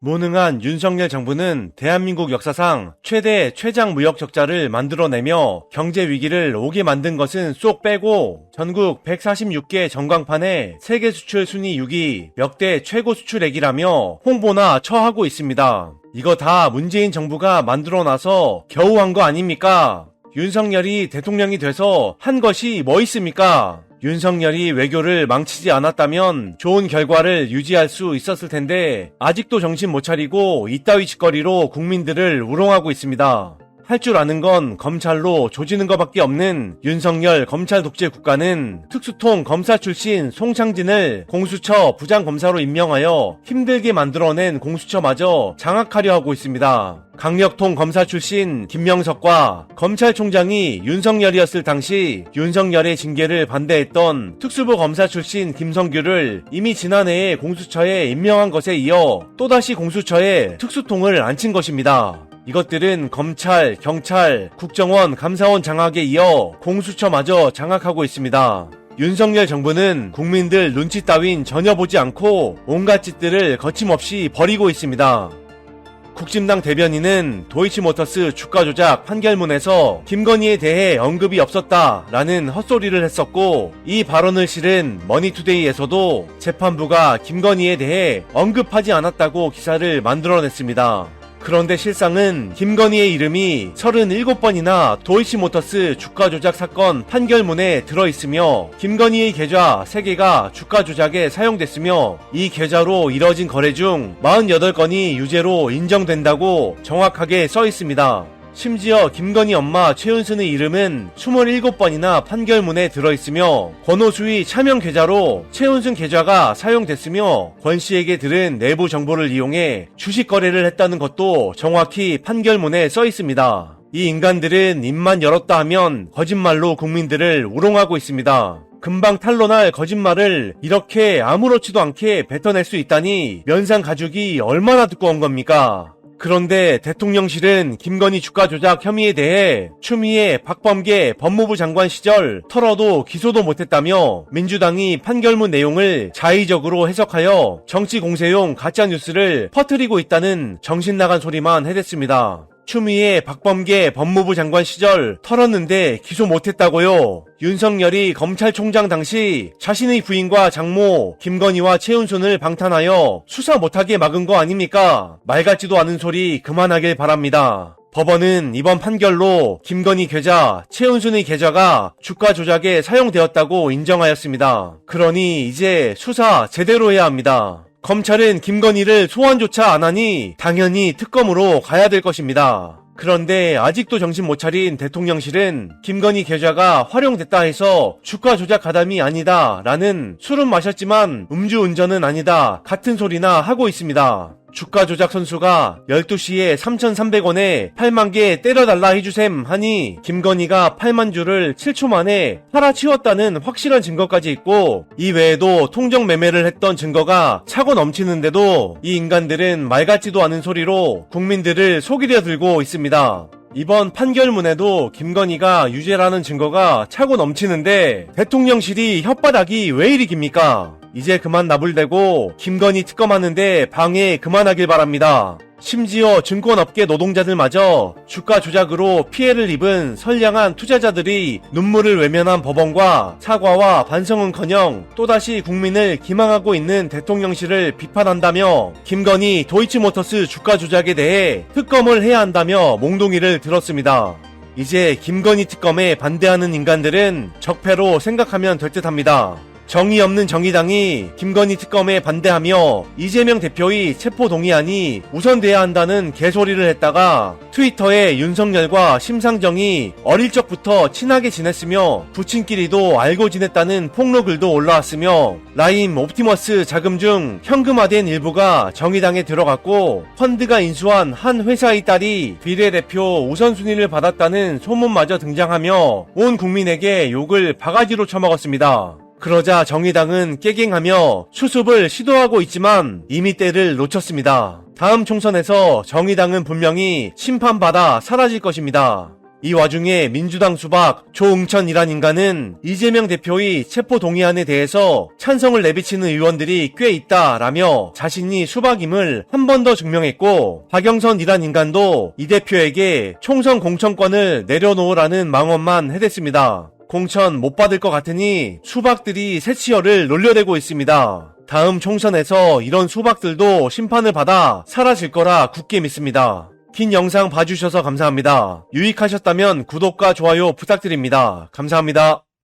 무능한 윤석열 정부는 대한민국 역사상 최대 최장 무역 적자를 만들어내며 경제 위기를 오게 만든 것은 쏙 빼고 전국 146개 전광판에 세계 수출 순위 6위, 역대 최고 수출액이라며 홍보나 처하고 있습니다. 이거 다 문재인 정부가 만들어놔서 겨우 한 거 아닙니까? 윤석열이 대통령이 돼서 한 것이 뭐 있습니까? 윤석열이 외교를 망치지 않았다면 좋은 결과를 유지할 수 있었을 텐데 아직도 정신 못 차리고 이따위 짓거리로 국민들을 우롱하고 있습니다. 할 줄 아는 건 검찰로 조지는 것밖에 없는 윤석열 검찰 독재 국가는 특수통 검사 출신 송창진을 공수처 부장검사로 임명하여 힘들게 만들어낸 공수처마저 장악하려 하고 있습니다. 강력통 검사 출신 김명석과 검찰총장이 윤석열이었을 당시 윤석열의 징계를 반대했던 특수부 검사 출신 김성규를 이미 지난해에 공수처에 임명한 것에 이어 또다시 공수처에 특수통을 앉힌 것입니다. 이것들은 검찰, 경찰, 국정원, 감사원 장악에 이어 공수처마저 장악하고 있습니다. 윤석열 정부는 국민들 눈치 따윈 전혀 보지 않고 온갖 짓들을 거침없이 벌이고 있습니다. 국진당 대변인은 도이치모터스 주가 조작 판결문에서 김건희에 대해 언급이 없었다라는 헛소리를 했었고, 이 발언을 실은 머니투데이에서도 재판부가 김건희에 대해 언급하지 않았다고 기사를 만들어냈습니다. 그런데 실상은 김건희의 이름이 37번이나 도이치모터스 주가 조작 사건 판결문에 들어있으며 김건희의 계좌 3개가 주가 조작에 사용됐으며 이 계좌로 이뤄진 거래 중 48건이 유죄로 인정된다고 정확하게 써있습니다. 심지어 김건희 엄마 최은순의 이름은 27번이나 판결문에 들어있으며 권오수의 차명 계좌로 최은순 계좌가 사용됐으며 권씨에게 들은 내부 정보를 이용해 주식 거래를 했다는 것도 정확히 판결문에 써있습니다. 이 인간들은 입만 열었다 하면 거짓말로 국민들을 우롱하고 있습니다. 금방 탄로날 거짓말을 이렇게 아무렇지도 않게 뱉어낼 수 있다니 면상 가죽이 얼마나 두꺼운 겁니까? 그런데 대통령실은 김건희 주가 조작 혐의에 대해 추미애 박범계 법무부 장관 시절 털어도 기소도 못했다며 민주당이 판결문 내용을 자의적으로 해석하여 정치 공세용 가짜뉴스를 퍼뜨리고 있다는 정신나간 소리만 해댔습니다. 추미애 박범계 법무부 장관 시절 털었는데 기소 못했다고요? 윤석열이 검찰총장 당시 자신의 부인과 장모 김건희와 최은순을 방탄하여 수사 못하게 막은 거 아닙니까? 말 같지도 않은 소리 그만하길 바랍니다. 법원은 이번 판결로 김건희 계좌, 최은순의 계좌가 주가 조작에 사용되었다고 인정하였습니다. 그러니 이제 수사 제대로 해야 합니다. 검찰은 김건희를 소환조차 안하니 당연히 특검으로 가야 될 것입니다. 그런데 아직도 정신 못 차린 대통령실은 김건희 계좌가 활용됐다 해서 주가 조작 가담이 아니다 라는 술은 마셨지만 음주운전은 아니다 같은 소리나 하고 있습니다. 주가 조작 선수가 12시에 3,300원에 8만 개 때려달라 해주셈 하니 김건희가 8만 주를 7초 만에 팔아치웠다는 확실한 증거까지 있고, 이 외에도 통정 매매를 했던 증거가 차고 넘치는데도 이 인간들은 말 같지도 않은 소리로 국민들을 속이려 들고 있습니다. 이번 판결문에도 김건희가 유죄라는 증거가 차고 넘치는데 대통령실이 혓바닥이 왜 이리 깁니까? 이제 그만 나불대고 김건희 특검하는데 방해 그만하길 바랍니다. 심지어 증권업계 노동자들마저 주가 조작으로 피해를 입은 선량한 투자자들이 눈물을 외면한 법원과 사과와 반성은커녕 또다시 국민을 기망하고 있는 대통령실을 비판한다며 김건희 도이치모터스 주가 조작에 대해 특검을 해야 한다며 몽둥이를 들었습니다. 이제 김건희 특검에 반대하는 인간들은 적폐로 생각하면 될 듯합니다. 정의 없는 정의당이 김건희 특검에 반대하며 이재명 대표의 체포 동의안이 우선돼야 한다는 개소리를 했다가 트위터에 윤석열과 심상정이 어릴 적부터 친하게 지냈으며 부친끼리도 알고 지냈다는 폭로글도 올라왔으며 라임 옵티머스 자금 중 현금화된 일부가 정의당에 들어갔고 펀드가 인수한 한 회사의 딸이 비례대표 우선순위를 받았다는 소문마저 등장하며 온 국민에게 욕을 바가지로 쳐먹었습니다. 그러자 정의당은 깨갱하며 수습을 시도하고 있지만 이미 때를 놓쳤습니다. 다음 총선에서 정의당은 분명히 심판받아 사라질 것입니다. 이 와중에 민주당 수박 조응천이란 인간은 이재명 대표의 체포 동의안에 대해서 찬성을 내비치는 의원들이 꽤 있다라며 자신이 수박임을 한 번 더 증명했고, 박영선이란 인간도 이 대표에게 총선 공천권을 내려놓으라는 망언만 해댔습니다. 공천 못 받을 것 같으니 수박들이 새치열을 놀려대고 있습니다. 다음 총선에서 이런 수박들도 심판을 받아 사라질 거라 굳게 믿습니다. 긴 영상 봐주셔서 감사합니다. 유익하셨다면 구독과 좋아요 부탁드립니다. 감사합니다.